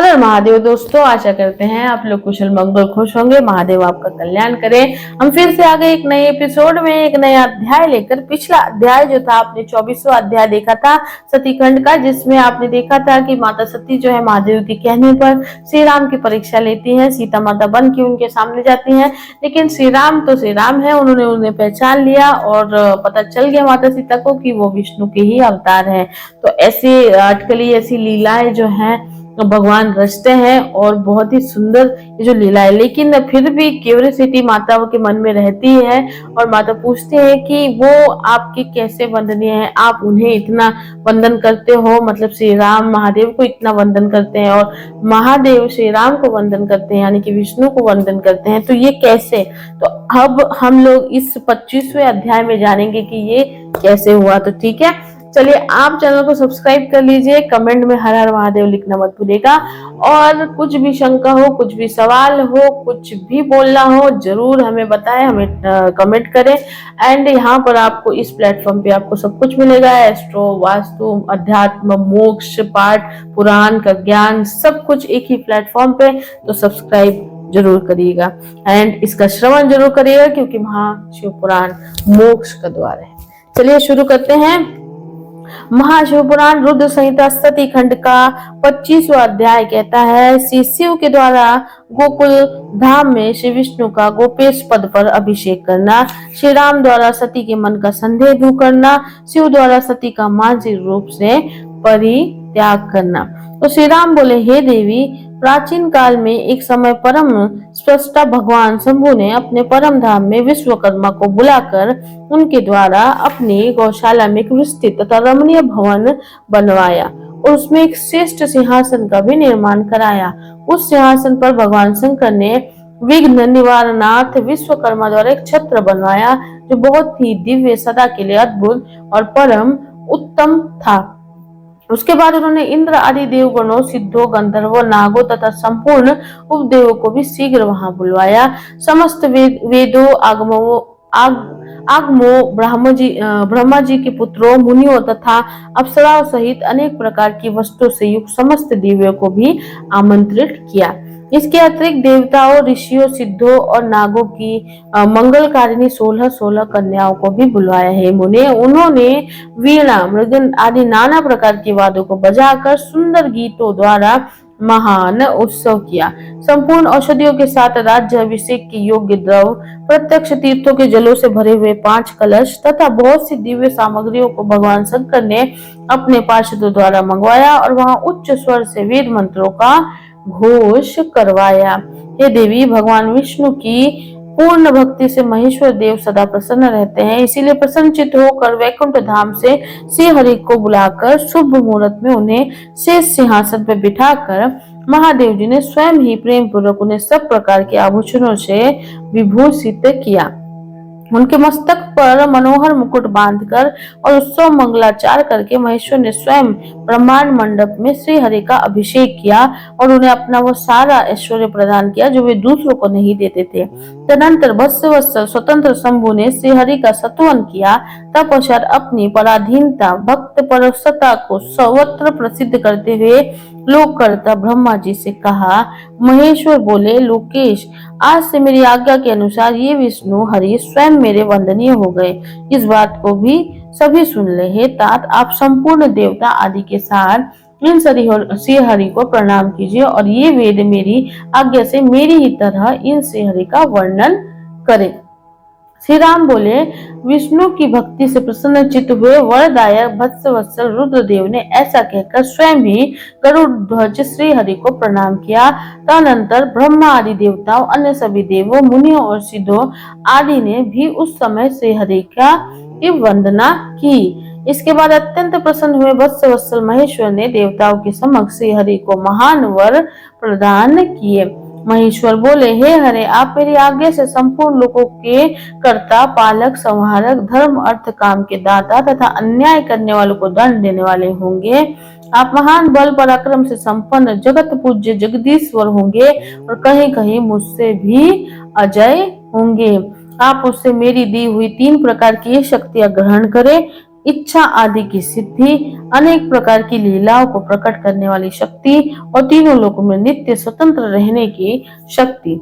हर हर महादेव दोस्तों, आशा करते हैं आप लोग कुशल मंगल खुश होंगे। महादेव आपका कल्याण करें। हम फिर से आ गए एक नए एपिसोड में एक नया अध्याय लेकर। पिछला अध्याय जो था, आपने 24वां अध्याय देखा था सतीखंड का, जिसमें आपने देखा था कि माता सती जो है महादेव के कहने पर श्री राम की परीक्षा लेती है। सीता माता बन के उनके सामने जाती है, लेकिन श्री राम तो श्री राम है, उन्होंने उन्हें पहचान लिया और पता चल गया माता सीता को कि वो विष्णु के ही अवतार है। तो ऐसी अटकली ऐसी लीलाएं जो है भगवान रचते हैं और बहुत ही सुंदर ये जो लीला है। लेकिन फिर भी क्यूरियोसिटी माता के मन में रहती है और माता पूछते हैं कि वो आपके कैसे वंदनीय है, आप उन्हें इतना वंदन करते हो, मतलब श्री राम महादेव को इतना वंदन करते हैं और महादेव श्री राम को वंदन करते हैं, यानी कि विष्णु को वंदन करते हैं, तो ये कैसे। तो अब हम लोग इस 25वें अध्याय में जानेंगे कि ये कैसे हुआ। तो ठीक है, चलिए आप चैनल को सब्सक्राइब कर लीजिए, कमेंट में हर हर महादेव लिखना मत भूलिएगा, और कुछ भी शंका हो, कुछ भी सवाल हो, कुछ भी बोलना हो, जरूर हमें बताएं, हमें कमेंट करें। एंड यहाँ पर आपको इस प्लेटफॉर्म पे आपको सब कुछ मिलेगा, एस्ट्रो, वास्तु, अध्यात्म, मोक्ष, पाठ, पुराण का ज्ञान, सब कुछ एक ही प्लेटफॉर्म पे। तो सब्सक्राइब जरूर करिएगा एंड इसका श्रवण जरूर करिएगा, क्योंकि महाशिव पुराण मोक्ष का द्वार है। चलिए शुरू करते हैं। महाशिव पुराण रुद्र संहिता सती खंड का 25वां अध्याय कहता है, श्री शिव के द्वारा गोकुल धाम में श्री विष्णु का गोपेश पद पर अभिषेक करना, श्री राम द्वारा सती के मन का संदेह दूर करना, शिव द्वारा सती का मानसिक रूप से परित्याग करना। तो श्री राम बोले, हे देवी, प्राचीन काल में एक समय परम स्रष्टा भगवान शंभु ने अपने परम धाम में विश्वकर्मा को बुलाकर उनके द्वारा अपनी गौशाला में एक विस्तृत तथा रमणीय भवन बनवाया और उसमें एक श्रेष्ठ सिंहासन का भी निर्माण कराया। उस सिंहासन पर भगवान शंकर ने विघ्न निवारणार्थ विश्वकर्मा द्वारा एक छत्र बनवाया, जो बहुत ही दिव्य, सदा के लिए अद्भुत और परम उत्तम था। उसके बाद उन्होंने इंद्र आदि देवगणों, सिद्धों, गंधर्वों, नागों तथा संपूर्ण उपदेवों को भी शीघ्र वहां बुलवाया। समस्त वेदों, आगमों, ब्रह्मा जी के पुत्रों, मुनियों तथा अप्सराओं सहित अनेक प्रकार की वस्तुओं से युक्त समस्त दिव्यों को भी आमंत्रित किया। इसके अतिरिक्त देवताओं, ऋषियों, सिद्धों और नागों की मंगलकारिणी 16 कन्याओं को भी बुलवाया है। उन्होंने वीणा, मृदंग आदि नाना प्रकार के वाद्यों को बजाकर सुंदर गीतों द्वारा महान उत्सव किया। संपूर्ण औषधियों के साथ राज्य अभिषेक के योग्य द्रव, प्रत्यक्ष तीर्थों के जलों से भरे हुए 5 कलश तथा बहुत सी दिव्य सामग्रियों को भगवान शंकर ने अपने पार्षदों द्वारा मंगवाया और वहां उच्च स्वर से वेद मंत्रों का घोष करवाया। हे देवी, भगवान विष्णु की पूर्ण भक्ति से महेश्वर देव सदा प्रसन्न रहते हैं, इसीलिए प्रसन्नचित्त होकर वैकुंठ धाम से श्री हरि को बुलाकर शुभ मुहूर्त में उन्हें शेष सिंहासन पर बिठाकर महादेव जी ने स्वयं ही प्रेम पूर्वक उन्हें सब प्रकार के आभूषणों से विभूषित किया। उनके मस्तक पर मनोहर मुकुट बांधकर और उत्सव मंगलाचार करके महेश्वर ने स्वयं ब्रह्मांड मंडप में श्री हरि का अभिषेक किया और उन्हें अपना वो सारा ऐश्वर्य प्रदान किया जो वे दूसरों को नहीं देते थे। तदनंतर भस्वत्सल स्वतंत्र शंभु ने श्री हरि का सत्वन किया। तत्पश्चात अपनी पराधीनता, भक्त परसता को सर्वत्र प्रसिद्ध करते हुए लोककर्ता ब्रह्मा जी से कहा। महेश्वर बोले, लोकेश, आज से मेरी आज्ञा के अनुसार ये विष्णु हरि स्वयं मेरे वंदनीय हो गए। इस बात को भी सभी सुन ले। हे तात, आप संपूर्ण देवता आदि के साथ इन श्री हरि को प्रणाम कीजिए और ये वेद मेरी आज्ञा से मेरी ही तरह इन श्री हरि का वर्णन करें। श्री राम बोले, विष्णु की भक्ति से प्रसन्न चित्त हुए वरदायक भक्तवत्सल रुद्रदेव ने ऐसा कहकर स्वयं ही गरुड़ ध्वज श्री हरि को प्रणाम किया। तदनंतर ब्रह्मा आदि देवताओं, अन्य सभी देवों, मुनियों और सिद्धों आदि ने भी उस समय श्री हरि की वंदना की। इसके बाद अत्यंत प्रसन्न हुए भक्तवत्सल महेश्वर ने देवताओं के समक्ष श्री हरि को महान वर प्रदान किए। महेश्वर बोले, हे हरे, आप मेरी आज्ञा से संपूर्ण लोगों के कर्ता, पालक, संहारक, धर्म अर्थ काम के दाता तथा अन्याय करने वालों को दंड देने वाले होंगे। आप महान बल पराक्रम से संपन्न, जगत पूज्य जगदीश्वर होंगे और कहीं कहीं मुझसे भी अजय होंगे। आप उससे मेरी दी हुई 3 प्रकार की शक्तियां ग्रहण करें। इच्छा आदि की सिद्धि, अनेक प्रकार की लीलाओं को प्रकट करने वाली शक्ति और तीनों लोकों में नित्य स्वतंत्र रहने की शक्ति।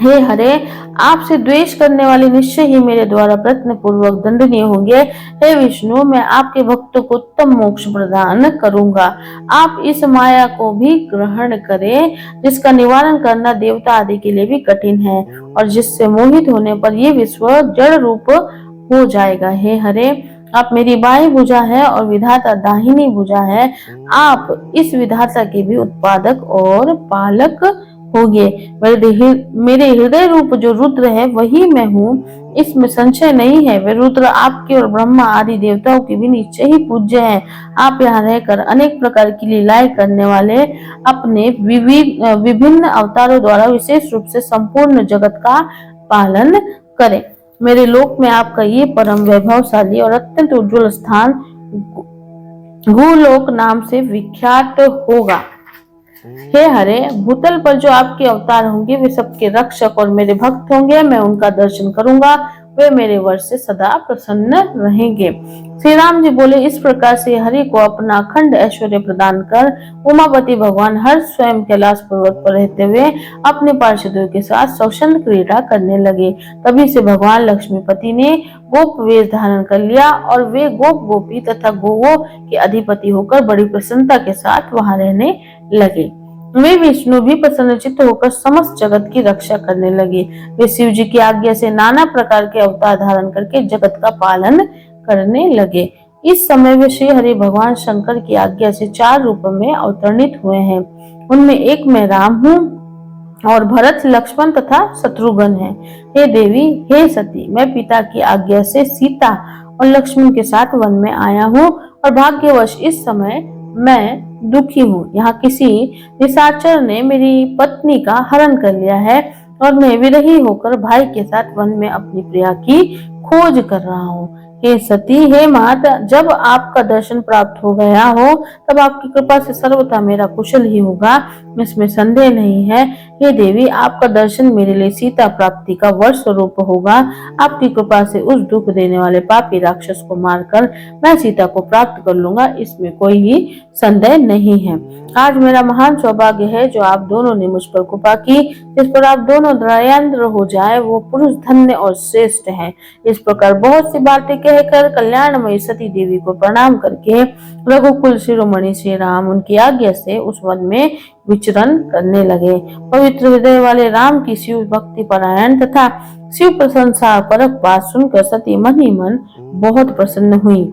हे हरे, आपसे द्वेष करने वाले निश्चय ही मेरे द्वारा प्रयत्न पूर्वक दंडनीय होंगे। हे विष्णु, मैं आपके भक्तों को उत्तम मोक्ष प्रदान करूंगा। आप इस माया को भी ग्रहण करें, जिसका निवारण करना देवता आदि के लिए भी कठिन है और जिससे मोहित होने पर ये विश्व जड़ रूप हो जाएगा। हे हरे, आप मेरी बाएं भुजा है और विधाता दाहिनी भुजा है। आप इस विधाता के भी उत्पादक और पालक होगे। मेरे हृदय रूप जो रुद्र है वही मैं हूँ, इसमें संशय नहीं है। वे रुद्र आपके और ब्रह्मा आदि देवताओं के भी निश्चय ही पूज्य हैं। आप यहाँ रहकर अनेक प्रकार की लीलाएं करने वाले अपने विभिन्न अवतारों द्वारा विशेष रूप से संपूर्ण जगत का पालन करें। मेरे लोक में आपका ये परम वैभवशाली और अत्यंत उज्जवल स्थान भूलोक नाम से विख्यात होगा। हे हरे, भूतल पर जो आपके अवतार होंगे वे सबके रक्षक और मेरे भक्त होंगे। मैं उनका दर्शन करूंगा, वे मेरे वर्ष से सदा प्रसन्न रहेंगे। श्री राम जी बोले, इस प्रकार से हरि को अपना अखंड ऐश्वर्य प्रदान कर उमापति भगवान हर स्वयं कैलाश पर्वत पर रहते हुए अपने पार्षदों के साथ स्वच्छंद क्रीड़ा करने लगे। तभी से भगवान लक्ष्मीपति ने गोप वेश धारण कर लिया और वे गोप गोपी तथा गोवों के अधिपति होकर बड़ी प्रसन्नता के साथ वहां रहने लगे। वे विष्णु भी प्रसन्नचित्त होकर समस्त जगत की रक्षा करने लगे। वे शिव जी की आज्ञा से नाना प्रकार के अवतार धारण करके जगत का पालन करने लगे। इस समय वे श्री हरि भगवान शंकर की आज्ञा से 4 रूप में अवतरणित हुए हैं। उनमें एक मैं राम हूँ और भरत, लक्ष्मण तथा शत्रुघ्न है। हे देवी, हे सती, मैं पिता की आज्ञा से सीता और लक्ष्मण के साथ वन में आया हूँ और भाग्यवश इस समय मैं दुखी हूँ। यहाँ किसी निशाचर ने मेरी पत्नी का हरण कर लिया है और मैं विरही होकर भाई के साथ वन में अपनी प्रिया की खोज कर रहा हूँ। हे सती, हे माता, जब आपका दर्शन प्राप्त हो गया हो तब आपकी कृपा से सर्वथा मेरा कुशल ही होगा, इसमें संदेह नहीं है। हे देवी, आपका दर्शन मेरे लिए सीता प्राप्ति का वर स्वरूप होगा। आपकी कृपा से उस दुख देने वाले पापी राक्षस को मारकर मैं सीता को प्राप्त कर लूंगा, इसमें कोई ही संदेह नहीं है। आज मेरा महान सौभाग्य है जो आप दोनों ने मुझ पर कृपा की। जिस पर आप दोनों दयान्द्र हो जाए वो पुरुष धन्य और श्रेष्ठ है। इस प्रकार बहुत सी बातें कहकर कल्याणमयी सती देवी को प्रणाम करके रघुकुल शिरोमणि श्री राम उनकी आज्ञा से उस वन में विचरण करने लगे। पवित्र हृदय वाले राम की शिव भक्ति परायण तथा शिव प्रशंसा परक बात सुनकर सती मन ही मन बहुत प्रसन्न हुई।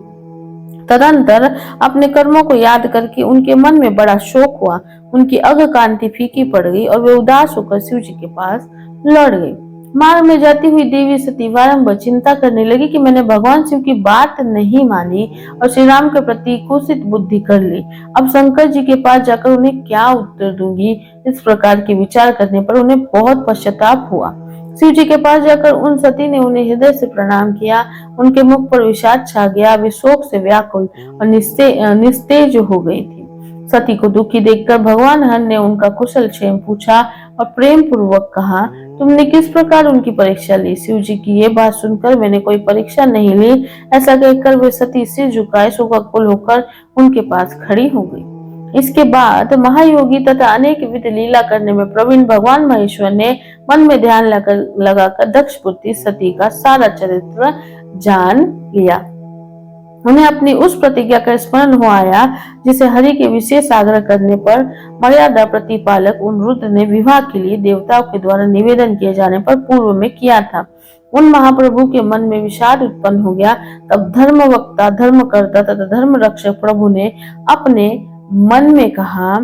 तदंतर अपने कर्मों को याद करके उनके मन में बड़ा शोक हुआ। उनकी अग कांति फीकी पड़ गई और वे उदास होकर शिव जी के पास लौट गई। मार्ग में जाती हुई देवी सती बारंबार चिंता करने लगी कि मैंने भगवान शिव की बात नहीं मानी और श्री राम के प्रति कुत्सित बुद्धि कर ली। अब शंकर जी के पास जाकर उन्हें क्या उत्तर दूंगी। इस प्रकार के विचार करने पर उन्हें बहुत पश्चाताप हुआ। शिव जी के पास जाकर उन सती ने उन्हें हृदय से प्रणाम किया। उनके मुख पर विषाद छा गया। वे शोक से व्याकुल और निस्तेज हो गई थी। सती को दुखी देखकर भगवान हर ने उनका कुशल क्षेम पूछा और प्रेम पूर्वक कहा, तुमने किस प्रकार उनकी परीक्षा ली। शिव जी की ये बात सुनकर, मैंने कोई परीक्षा नहीं ली, ऐसा कहकर वे सती सिर झुकाए शोकाकुल होकर उनके पास खड़ी हो गई। इसके बाद महायोगी तथा अनेक विध लीला करने में प्रवीण भगवान महेश्वर ने मन में ध्यान लगाकर दक्ष पुत्री सती का सारा चरित्र जान लिया। उन्हें अपनी उस प्रतिज्ञा का स्मरण हो आया जिसे हरि के विशेष आग्रह करने पर मर्यादा प्रतिपालक उन रुद्र ने विवाह के लिए देवताओं के द्वारा निवेदन किए जाने पर पूर्व में किया था। उन महाप्रभु के मन में विषाद उत्पन्न हो गया। तब धर्मवक्ता, धर्मकर्ता तथा धर्म रक्षक प्रभु ने अपने मन में कहा।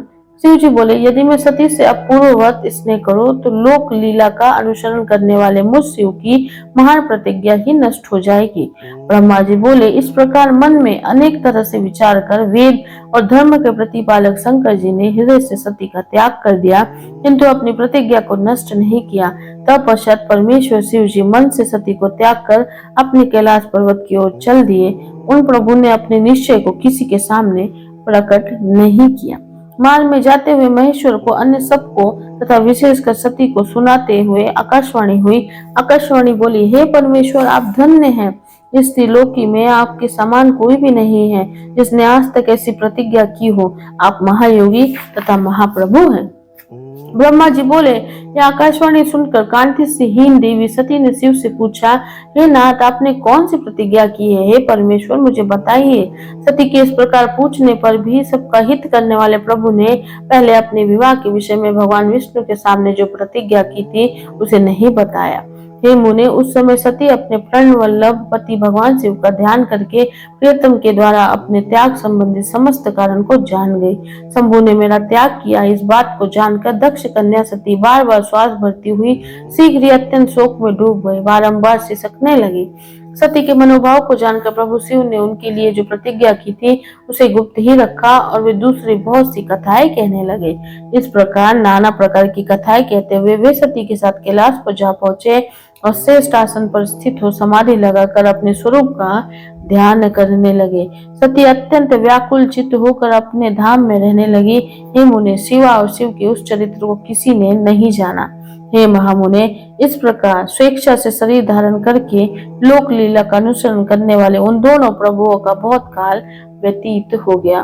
शिव जी बोले, यदि मैं सती से अपूर्ववत स्नेह करूं तो लोक लीला का अनुसरण करने वाले मुझ शिव की महान प्रतिज्ञा ही नष्ट हो जाएगी। ब्रह्मा जी बोले, इस प्रकार मन में अनेक तरह से विचार कर वेद और धर्म के प्रतिपालक शंकर जी ने हृदय से सती का त्याग कर दिया, किंतु अपनी प्रतिज्ञा को नष्ट नहीं किया। तत्पश्चात परमेश्वर शिव जी मन से सती को त्याग कर अपने कैलाश पर्वत की ओर चल दिए। उन प्रभु ने अपने निश्चय को किसी के सामने प्रकट नहीं किया। मार्ग में जाते हुए महेश्वर को, अन्य सबको तथा विशेषकर सती को सुनाते हुए आकाशवाणी हुई। आकाशवाणी बोली, हे परमेश्वर, आप धन्य हैं। इस त्रिलोकी में आपके समान कोई भी नहीं है जिसने आज तक ऐसी प्रतिज्ञा की हो। आप महायोगी तथा महाप्रभु हैं। ब्रह्मा जी बोले। यह आकाशवाणी सुनकर कांति से हीन देवी सती ने शिव से पूछा, हे नाथ, आपने कौन सी प्रतिज्ञा की है? हे परमेश्वर, मुझे बताइए। सती के इस प्रकार पूछने पर भी सबका हित करने वाले प्रभु ने पहले अपने विवाह के विषय में भगवान विष्णु के सामने जो प्रतिज्ञा की थी उसे नहीं बताया। हे मुने, उस समय सती अपने प्रण वल्लभ पति भगवान शिव का ध्यान करके प्रियतम के द्वारा अपने त्याग संबंधी समस्त कारण को जान गई। शंभु ने मेरा त्याग किया, इस बात को जानकर दक्ष कन्या सती बार बार श्वास भरती हुई शीघ्र ही अत्यंत शोक में डूब गई, बारंबार सिसकने लगी। सती के मनोभाव को जानकर प्रभु शिव ने उनके लिए जो प्रतिज्ञा की थी उसे गुप्त ही रखा और वे दूसरी बहुत सी कथाएं कहने लगे। इस प्रकार नाना प्रकार की कथाएं कहते हुए वे सती के साथ कैलाश पर जा पहुंचे और श्रेष्ठ आसन पर स्थित हो समाधि लगाकर अपने स्वरूप का ध्यान करने लगे। सती अत्यंत व्याकुल चित्त होकर अपने धाम में रहने लगी। हे मुने, शिवा और शिव के उस चरित्र को किसी ने नहीं जाना। हे महामुने, इस प्रकार स्वेच्छा से शरीर धारण करके लोक लीला का अनुसरण करने वाले उन दोनों प्रभुओं का बहुत काल व्यतीत हो गया।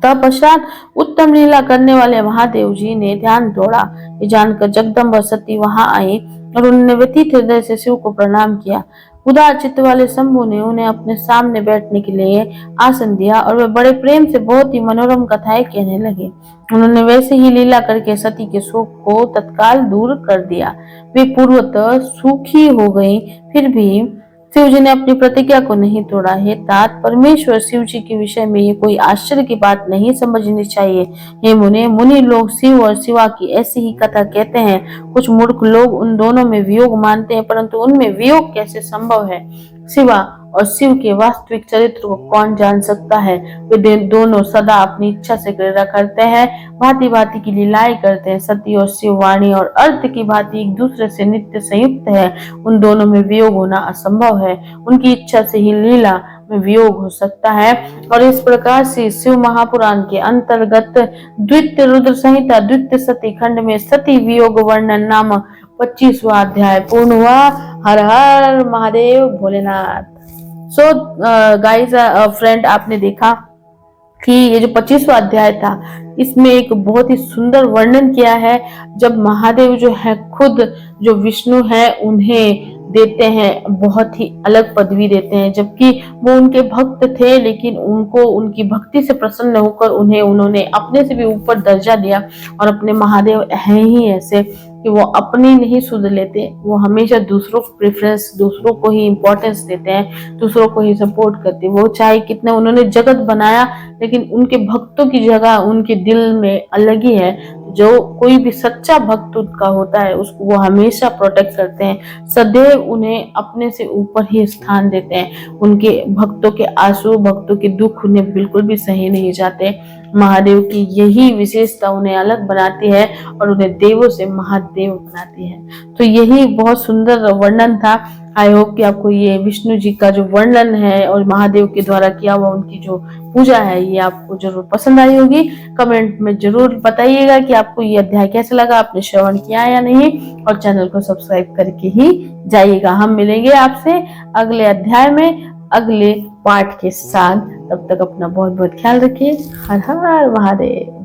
तत्पश्चात उत्तम लीला करने वाले महादेव जी ने ध्यान तोड़ा। ये जानकर जगदम्बा सती वहां आई और उन्होंने व्यतीत हृदय से शिव को प्रणाम किया। उदार चित्त वाले शंभु ने उन्हें अपने सामने बैठने के लिए आसन दिया और वे बड़े प्रेम से बहुत ही मनोरम कथाएं कहने लगे। उन्होंने वैसे ही लीला करके सती के शोक को तत्काल दूर कर दिया। वे पूर्वतः सुखी हो गई, फिर भी शिव जी ने अपनी प्रतिज्ञा को नहीं तोड़ा। हे तात, परमेश्वर शिव जी के विषय में ये कोई आश्चर्य की बात नहीं समझनी चाहिए। हे मुने, मुनि लोग शिव और शिवा की ऐसी ही कथा कहते हैं। कुछ मूर्ख लोग उन दोनों में वियोग मानते हैं, परंतु उनमें वियोग कैसे संभव है? शिवा और शिव के वास्तविक चरित्र को कौन जान सकता है? वे दोनों सदा अपनी इच्छा से क्रीड़ा करते हैं, भांति भांति की लीलाएं करते हैं। सती और शिव वाणी और अर्थ की भांति एक दूसरे से नित्य संयुक्त है। उन दोनों में वियोग होना असंभव है। उनकी इच्छा से ही लीला में वियोग हो सकता है। और इस प्रकार से शिव महापुराण के अंतर्गत द्वितीय रुद्र संहिता द्वितीय सती खंड में सती वियोग वर्णन नामक 25वां अध्याय पूर्ण हुआ। हर हर Mahadev Bholenath. So guys friend, आपने देखा कि ये जो 25वां अध्याय था इसमें एक बहुत ही सुंदर वर्णन किया है। जब महादेव जो है खुद जो विष्णु है उन्हें देते हैं, बहुत ही अलग पदवी देते हैं, जबकि वो उनके भक्त थे लेकिन उनको उनकी भक्ति से प्रसन्न होकर उन्होंने अपने से भी ऊपर दर्जा दिया। और अपने महादेव हैं ही ऐसे कि वो अपनी नहीं सुध लेते, वो हमेशा दूसरों को प्रेफरेंस, दूसरों को ही इम्पोर्टेंस देते हैं, दूसरों को ही सपोर्ट करते हैं। वो चाहे कितने उन्होंने जगत बनाया लेकिन उनके भक्तों की जगह उनके दिल में अलग ही है। जो कोई भी सच्चा भक्त उनका होता है उसको वो हमेशा प्रोटेक्ट करते हैं, सदैव उन्हें अपने से ऊपर ही स्थान देते हैं। उनके भक्तों के आंसू, भक्तों के दुख उन्हें बिल्कुल भी सही नहीं जाते। महादेव की यही विशेषता उन्हें अलग बनाती है और उन्हें देवों से महादेव बनाती है। तो यही बहुत सुंदर वर्णन था। आई होप कि आपको ये विष्णु जी का जो वर्णन है और महादेव के द्वारा किया हुआ उनकी जो पूजा है ये आपको जरूर पसंद आई होगी। कमेंट में जरूर बताइएगा कि आपको ये अध्याय कैसा लगा, आपने श्रवण किया या नहीं, और चैनल को सब्सक्राइब करके ही जाइएगा। हम मिलेंगे आपसे अगले अध्याय में अगले पार्ट के साथ। तब तक अपना बहुत बहुत ख्याल रखिए। हर हर महादेव।